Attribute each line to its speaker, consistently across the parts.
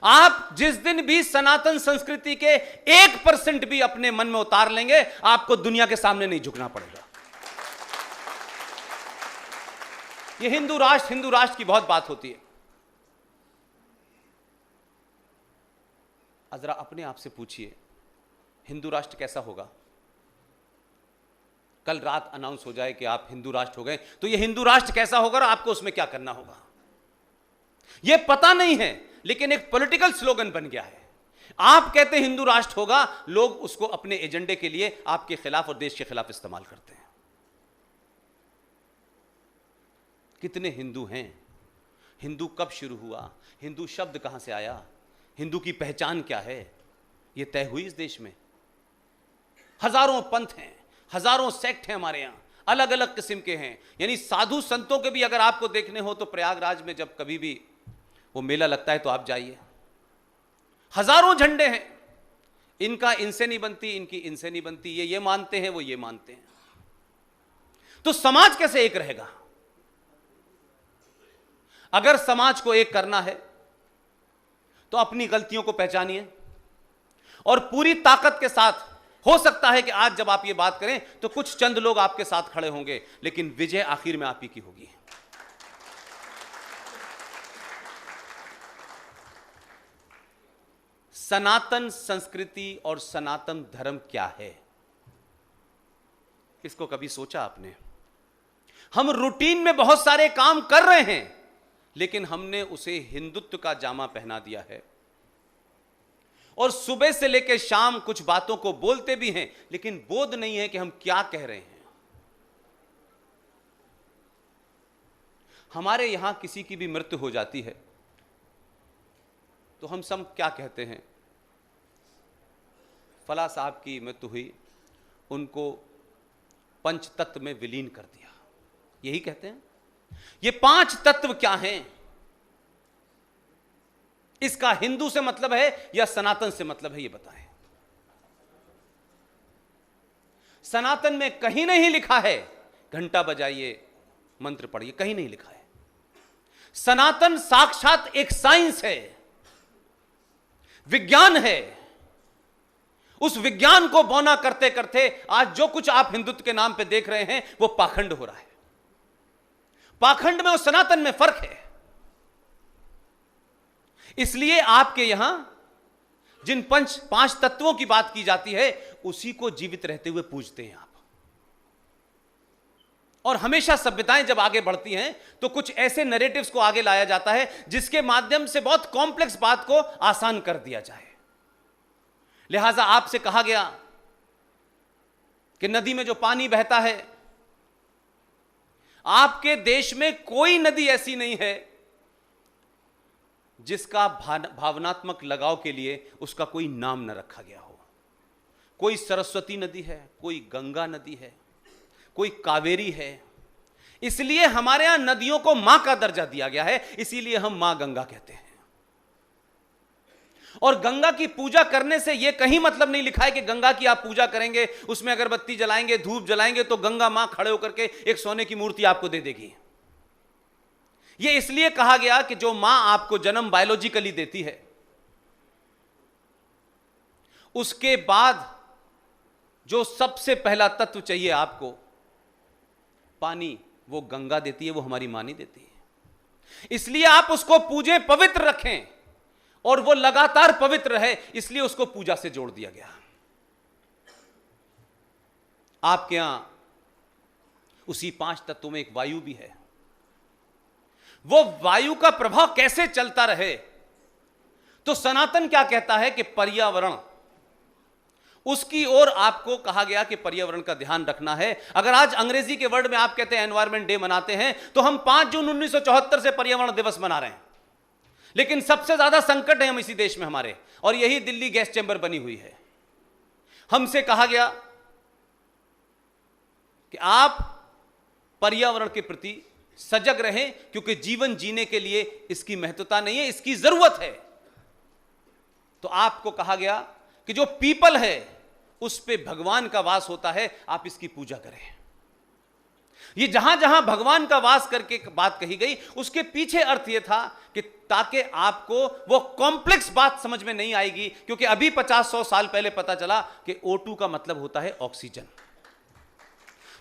Speaker 1: आप जिस दिन भी सनातन संस्कृति के 1% भी अपने मन में उतार लेंगे, आपको दुनिया के सामने नहीं झुकना पड़ेगा। ये हिंदू राष्ट्र की बहुत बात होती है। जरा अपने आप से पूछिए, हिंदू राष्ट्र कैसा होगा? कल रात अनाउंस हो जाए कि आप हिंदू राष्ट्र हो गए, तो ये हिंदू राष्ट्र कैसा होगा और आपको उसमें क्या करना होगा, ये पता नहीं है, लेकिन एक पॉलिटिकल स्लोगन बन गया है। आप कहते हिंदू राष्ट्र होगा, लोग उसको अपने एजेंडे के लिए आपके खिलाफ और देश के खिलाफ इस्तेमाल करते हैं। कितने हिंदू हैं? हिंदू कब शुरू हुआ? हिंदू शब्द कहां से आया? हिंदू की पहचान क्या है? यह तय हुई इस देश में। हजारों पंथ हैं, हजारों सेक्ट हैं हमारे यहां, अलग अलग किस्म के हैं। यानी साधु संतों के भी अगर आपको देखने हो तो प्रयागराज में जब कभी भी वो मेला लगता है तो आप जाइए, हजारों झंडे हैं। इनका इनसे नहीं बनती, इनकी इनसे नहीं बनती, ये मानते हैं, वो ये मानते हैं। तो समाज कैसे एक रहेगा? अगर समाज को एक करना है तो अपनी गलतियों को पहचानिए और पूरी ताकत के साथ। हो सकता है कि आज जब आप ये बात करें तो कुछ चंद लोग आपके साथ खड़े होंगे, लेकिन विजय आखिर में आप ही की होगी। सनातन संस्कृति और सनातन धर्म क्या है, इसको कभी सोचा आपने? हम रूटीन में बहुत सारे काम कर रहे हैं, लेकिन हमने उसे हिंदुत्व का जामा पहना दिया है और सुबह से लेकर शाम कुछ बातों को बोलते भी हैं, लेकिन बोध नहीं है कि हम क्या कह रहे हैं। हमारे यहां किसी की भी मृत्यु हो जाती है तो हम सब क्या कहते हैं? फला साहब की मृत्यु हुई, उनको पंचतत्व में विलीन कर दिया, यही कहते हैं। ये 5 तत्व क्या हैं? इसका हिंदू से मतलब है या सनातन से मतलब है, ये बताएं। सनातन में कहीं नहीं लिखा है घंटा बजाइए, मंत्र पढ़िए, कहीं नहीं लिखा है। सनातन साक्षात एक साइंस है, विज्ञान है। उस विज्ञान को बौना करते करते आज जो कुछ आप हिंदुत्व के नाम पे देख रहे हैं वो पाखंड हो रहा है। पाखंड में और सनातन में फर्क है। इसलिए आपके यहां जिन 5 तत्वों की बात की जाती है उसी को जीवित रहते हुए पूजते हैं आप। और हमेशा सभ्यताएं जब आगे बढ़ती हैं तो कुछ ऐसे नैरेटिव्स को आगे लाया जाता है जिसके माध्यम से बहुत कॉम्प्लेक्स बात को आसान कर दिया जाए। लिहाजा आपसे कहा गया कि नदी में जो पानी बहता है, आपके देश में कोई नदी ऐसी नहीं है जिसका भावनात्मक लगाव के लिए उसका कोई नाम न रखा गया हो। कोई सरस्वती नदी है, कोई गंगा नदी है, कोई कावेरी है। इसलिए हमारे यहां नदियों को मां का दर्जा दिया गया है, इसीलिए हम मां गंगा कहते हैं। और गंगा की पूजा करने से यह कहीं मतलब नहीं लिखा है कि गंगा की आप पूजा करेंगे, उसमें अगरबत्ती जलाएंगे, धूप जलाएंगे तो गंगा मां खड़े होकर के एक सोने की मूर्ति आपको दे देगी। यह इसलिए कहा गया कि जो मां आपको जन्म बायोलॉजिकली देती है, उसके बाद जो सबसे पहला तत्व चाहिए आपको, पानी, वो गंगा देती है, वो हमारी मां नहीं देती है। इसलिए आप उसको पूजें, पवित्र रखें और वो लगातार पवित्र रहे, इसलिए उसको पूजा से जोड़ दिया गया। आपके यहां उसी 5 तत्वों में एक वायु भी है। वो वायु का प्रभाव कैसे चलता रहे, तो सनातन क्या कहता है कि पर्यावरण, उसकी ओर आपको कहा गया कि पर्यावरण का ध्यान रखना है। अगर आज अंग्रेजी के वर्ड में आप कहते हैं एनवायरमेंट डे मनाते हैं, तो हम 5 जून 1974 से पर्यावरण दिवस मना रहे हैं। लेकिन सबसे ज्यादा संकट है हम इसी देश में हमारे, और यही दिल्ली गैस चैंबर बनी हुई है। हमसे कहा गया कि आप पर्यावरण के प्रति सजग रहें, क्योंकि जीवन जीने के लिए इसकी महत्वता नहीं है, इसकी जरूरत है। तो आपको कहा गया कि जो पीपल है उस पे भगवान का वास होता है, आप इसकी पूजा करें। ये जहां जहां भगवान का वास करके बात कही गई, उसके पीछे अर्थ यह था कि ताकि आपको वो कॉम्प्लेक्स बात समझ में नहीं आएगी, क्योंकि अभी 50-100 साल पहले पता चला कि O2 का मतलब होता है ऑक्सीजन।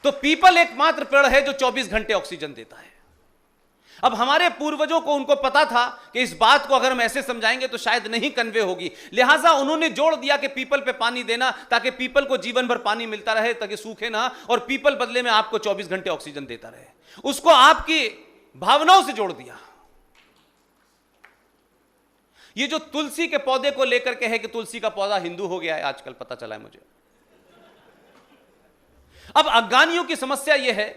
Speaker 1: तो पीपल एकमात्र पेड़ है जो 24 घंटे ऑक्सीजन देता है। अब हमारे पूर्वजों को, उनको पता था कि इस बात को अगर हम ऐसे समझाएंगे तो शायद नहीं कन्वे होगी, लिहाजा उन्होंने जोड़ दिया कि पीपल पे पानी देना, ताकि पीपल को जीवन भर पानी मिलता रहे, ताकि सूखे ना, और पीपल बदले में आपको 24 घंटे ऑक्सीजन देता रहे। उसको आपकी भावनाओं से जोड़ दिया। ये जो तुलसी के पौधे को लेकर के है कि तुलसी का पौधा हिंदू हो गया है, आजकल पता चला है मुझे। अब अज्ञानियों की समस्या यह है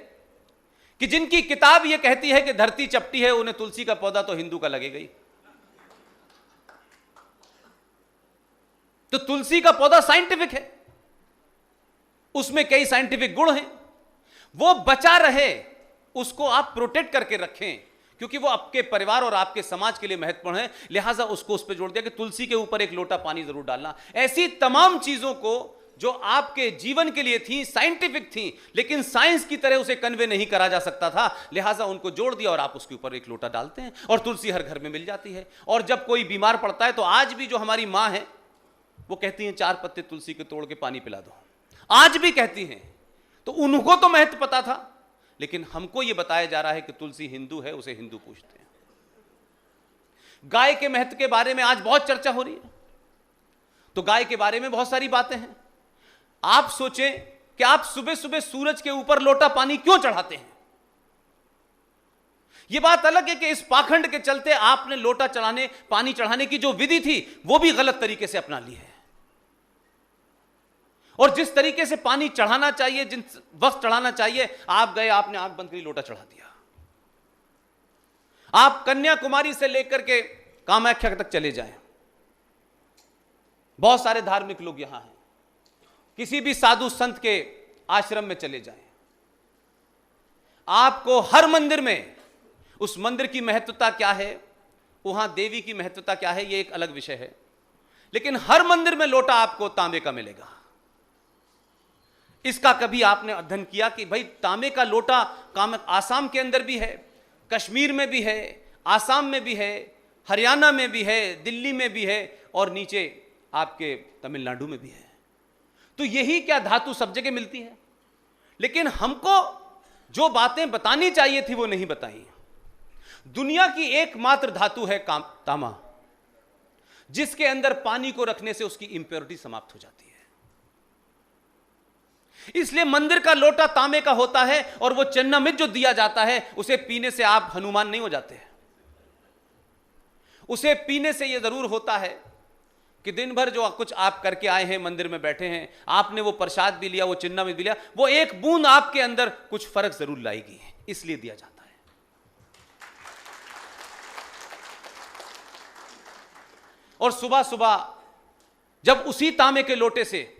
Speaker 1: कि जिनकी किताब यह कहती है कि धरती चपटी है, उन्हें तुलसी का पौधा तो हिंदू का लगेगा ही। तो तुलसी का पौधा साइंटिफिक है, उसमें कई साइंटिफिक गुण हैं, वो बचा रहे, उसको आप प्रोटेक्ट करके रखें, क्योंकि वो आपके परिवार और आपके समाज के लिए महत्वपूर्ण है। लिहाजा उसको उस पर जोड़ दिया कि तुलसी के ऊपर एक लोटा पानी जरूर डालना। ऐसी तमाम चीजों को जो आपके जीवन के लिए थी, साइंटिफिक थी, लेकिन साइंस की तरह उसे कन्वे नहीं करा जा सकता था, लिहाजा उनको जोड़ दिया और आप उसके ऊपर एक लोटा डालते हैं, और तुलसी हर घर में मिल जाती है। और जब कोई बीमार पड़ता है तो आज भी जो हमारी मां है वो कहती हैं 4 पत्ते तुलसी के तोड़ के पानी पिला दो, आज भी कहती हैं। तो उनको तो महत्व पता था, लेकिन हमको यह बताया जा रहा है कि तुलसी हिंदू है, उसे हिंदू पूजते हैं। गाय के महत्व के बारे में आज बहुत चर्चा हो रही है, तो गाय के बारे में बहुत सारी बातें हैं। आप सोचें कि आप सुबह सुबह सूरज के ऊपर लोटा पानी क्यों चढ़ाते हैं। यह बात अलग है कि इस पाखंड के चलते आपने लोटा चढ़ाने, पानी चढ़ाने की जो विधि थी वो भी गलत तरीके से अपना ली है, और जिस तरीके से पानी चढ़ाना चाहिए, जिस वक्त चढ़ाना चाहिए, आप गए, आपने आंख बंद करी, लोटा चढ़ा दिया। आप कन्याकुमारी से लेकर के कामाख्या तक चले जाएं, बहुत सारे धार्मिक लोग यहां हैं, किसी भी साधु संत के आश्रम में चले जाएं, आपको हर मंदिर में उस मंदिर की महत्वता क्या है, वहां देवी की महत्वता क्या है, यह एक अलग विषय है, लेकिन हर मंदिर में लोटा आपको तांबे का मिलेगा। इसका कभी आपने अध्ययन किया कि भाई तांबे का लोटा आसाम के अंदर भी है, कश्मीर में भी है, आसाम में भी है, हरियाणा में भी है, दिल्ली में भी है, और नीचे आपके तमिलनाडु में भी है। तो यही क्या धातु सब जगह मिलती है, लेकिन हमको जो बातें बतानी चाहिए थी वो नहीं बताई। दुनिया की एकमात्र धातु है तांबा, जिसके अंदर पानी को रखने से उसकी इंप्योरिटी समाप्त हो जाती है। इसलिए मंदिर का लोटा तांबे का होता है, और वो चन्नामृत जो दिया जाता है उसे पीने से आप हनुमान नहीं हो जाते। उसे पीने से यह जरूर होता है कि दिन भर जो कुछ आप करके आए हैं, मंदिर में बैठे हैं, आपने वो प्रसाद भी लिया, वो चन्नामृत भी लिया, वो एक बूंद आपके अंदर कुछ फर्क जरूर लाएगी, इसलिए दिया जाता है। और सुबह सुबह जब उसी तांबे के लोटे से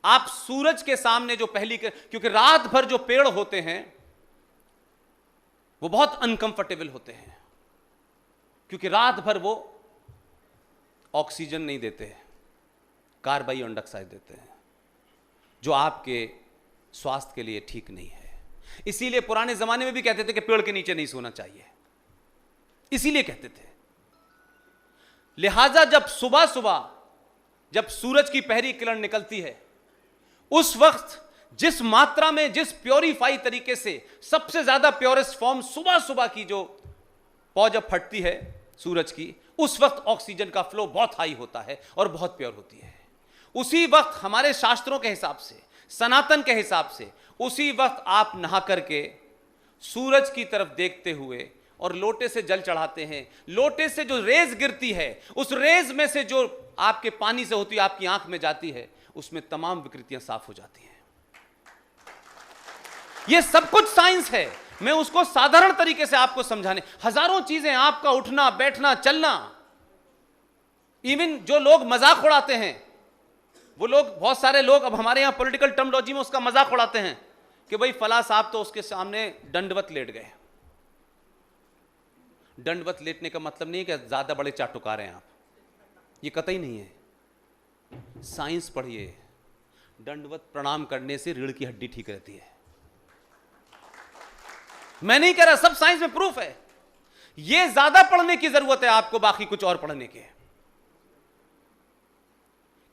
Speaker 1: आप सूरज के सामने जो क्योंकि रात भर जो पेड़ होते हैं वो बहुत अनकंफर्टेबल होते हैं, क्योंकि रात भर वो ऑक्सीजन नहीं देते, कार्बन डाइऑक्साइड देते हैं, जो आपके स्वास्थ्य के लिए ठीक नहीं है। इसीलिए पुराने जमाने में भी कहते थे कि पेड़ के नीचे नहीं सोना चाहिए, इसीलिए कहते थे। लिहाजा जब सुबह सुबह जब सूरज की पहली किरण निकलती है, उस वक्त जिस मात्रा में, जिस प्योरीफाई तरीके से, सबसे ज्यादा प्योरेस्ट फॉर्म सुबह सुबह की जो पौ जब फटती है सूरज की, उस वक्त ऑक्सीजन का फ्लो बहुत हाई होता है और बहुत प्योर होती है। उसी वक्त हमारे शास्त्रों के हिसाब से, सनातन के हिसाब से, उसी वक्त आप नहा करके सूरज की तरफ देखते हुए और लोटे से जल चढ़ाते हैं। लोटे से जो रेज गिरती है, उस रेज में से जो आपके पानी से होती है, आपकी आंख में जाती है, उसमें तमाम विकृतियां साफ हो जाती हैं। यह सब कुछ साइंस है, मैं उसको साधारण तरीके से आपको समझाने, हजारों चीजें, आपका उठना बैठना चलना, इवन जो लोग मजाक उड़ाते हैं, वो लोग, बहुत सारे लोग अब हमारे यहां पॉलिटिकल टर्मिनोलॉजी में उसका मजाक उड़ाते हैं कि भाई फला साहब तो उसके सामने दंडवत लेट गए। दंडवत लेटने का मतलब नहीं है कि ज्यादा बड़े चाटुकार हैं आप, ये कतई नहीं है। साइंस पढ़िए, दंडवत प्रणाम करने से रीढ़ की हड्डी ठीक रहती है। मैं नहीं कह रहा, सब साइंस में प्रूफ है। यह ज्यादा पढ़ने की जरूरत है आपको बाकी कुछ और पढ़ने के,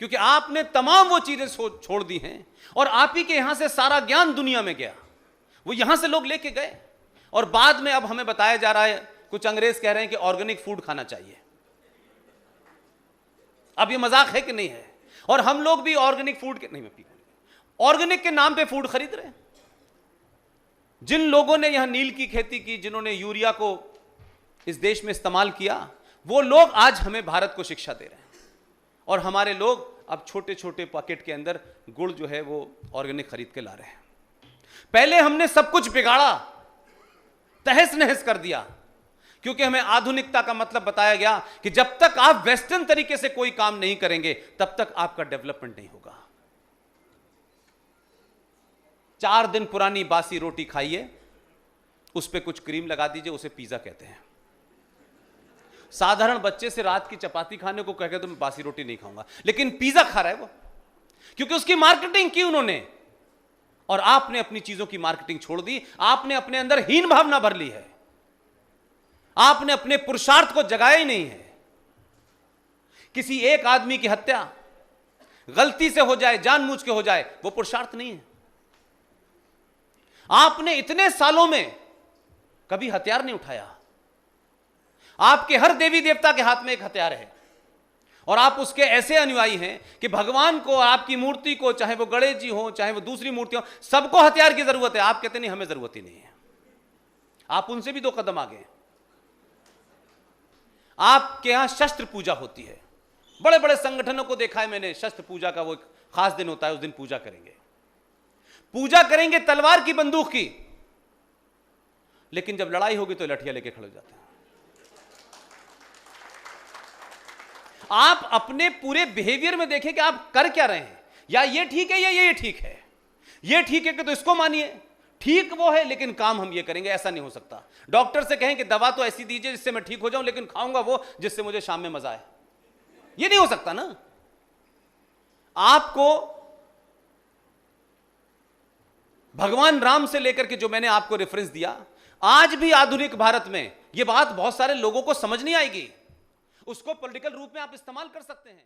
Speaker 1: क्योंकि आपने तमाम वो चीजें छोड़ दी हैं और आप ही के यहां से सारा ज्ञान दुनिया में गया, वो यहां से लोग लेके गए और बाद में अब हमें बताया जा रहा है, कुछ अंग्रेज कह रहे हैं कि ऑर्गेनिक फूड खाना चाहिए। अब ये मजाक है कि नहीं है? और हम लोग भी ऑर्गेनिक फूड के, नहीं मैं पी, ऑर्गेनिक के नाम पे फूड खरीद रहे हैं। जिन लोगों ने यहां नील की खेती की, जिन्होंने यूरिया को इस देश में इस्तेमाल किया, वो लोग आज हमें भारत को शिक्षा दे रहे हैं और हमारे लोग अब छोटे छोटे पैकेट के अंदर गुड़ जो है वो ऑर्गेनिक खरीद के ला रहे हैं। पहले हमने सब कुछ बिगाड़ा, तहस नहस कर दिया, क्योंकि हमें आधुनिकता का मतलब बताया गया कि जब तक आप वेस्टर्न तरीके से कोई काम नहीं करेंगे तब तक आपका डेवलपमेंट नहीं होगा। 4 दिन पुरानी बासी रोटी खाइए, उस पर कुछ क्रीम लगा दीजिए, उसे पिज्जा कहते हैं। साधारण बच्चे से रात की चपाती खाने को कहेगा तो मैं बासी रोटी नहीं खाऊंगा, लेकिन पिज्जा खा रहा है वो, क्योंकि उसकी मार्केटिंग की उन्होंने। और आपने अपनी चीजों की मार्केटिंग छोड़ दी, आपने अपने अंदर हीन भावना भर ली है, आपने अपने पुरुषार्थ को जगाया ही नहीं है। किसी एक आदमी की हत्या गलती से हो जाए, जानबूझ के हो जाए, वो पुरुषार्थ नहीं है। आपने इतने सालों में कभी हथियार नहीं उठाया। आपके हर देवी देवता के हाथ में एक हथियार है और आप उसके ऐसे अनुयायी हैं कि भगवान को, आपकी मूर्ति को, चाहे वो गणेश जी हो, चाहे वो दूसरी मूर्ति हो, सबको हथियार की जरूरत है। आप कहते नहीं, हमें जरूरत ही नहीं है। आप उनसे भी 2 कदम आगे। आपके यहां शस्त्र पूजा होती है, बड़े बड़े संगठनों को देखा है मैंने, शस्त्र पूजा का वो एक खास दिन होता है, उस दिन पूजा करेंगे, पूजा करेंगे तलवार की, बंदूक की, लेकिन जब लड़ाई होगी तो लठियां लेके खड़े हो जाते हैं। आप अपने पूरे बिहेवियर में देखें कि आप कर क्या रहे हैं, या ये ठीक है या ये ठीक है। ये ठीक है कि तो इसको मानिए, ठीक वो है, लेकिन काम हम ये करेंगे, ऐसा नहीं हो सकता। डॉक्टर से कहें कि दवा तो ऐसी दीजिए जिससे मैं ठीक हो जाऊं, लेकिन खाऊंगा वो जिससे मुझे शाम में मजा आए, ये नहीं हो सकता ना। आपको भगवान राम से लेकर के जो मैंने आपको रेफरेंस दिया, आज भी आधुनिक भारत में ये बात बहुत सारे लोगों को समझ नहीं आएगी, उसको पॉलिटिकल रूप में आप इस्तेमाल कर सकते हैं।